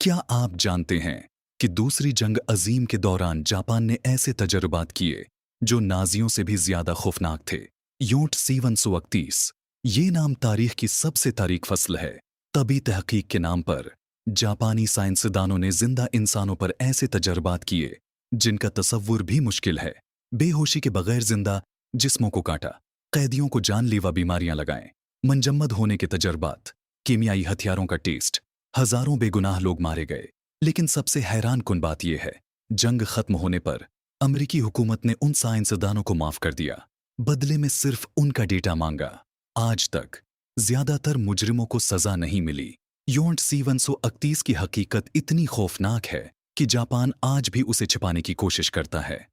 क्या आप जानते हैं कि दूसरी जंग अजीम के दौरान जापान ने ऐसे तजर्बात किए जो नाजियों से भी ज्यादा खौफनाक थे। योट C-131 ये नाम तारीख की सबसे तारीख फसल है। तभी तहकीक के नाम पर जापानी साइंसदानों ने जिंदा इंसानों पर ऐसे तजर्बात किए जिनका तसव्वुर भी मुश्किल है। बेहोशी के बगैर जिंदा जिस्मों को काटा, कैदियों को जानलेवा बीमारियां लगाएं, मनजम्मद होने के तजर्बात, कीमियाई हथियारों का टेस्ट, हजारों बेगुनाह लोग मारे गए। लेकिन सबसे हैरान कुन बात यह है, जंग खत्म होने पर अमेरिकी हुकूमत ने उन साइंसदानों को माफ कर दिया, बदले में सिर्फ उनका डेटा मांगा। आज तक ज्यादातर मुजरिमों को सजा नहीं मिली। योट C-131 की हकीकत इतनी खौफनाक है कि जापान आज भी उसे छिपाने की कोशिश करता है।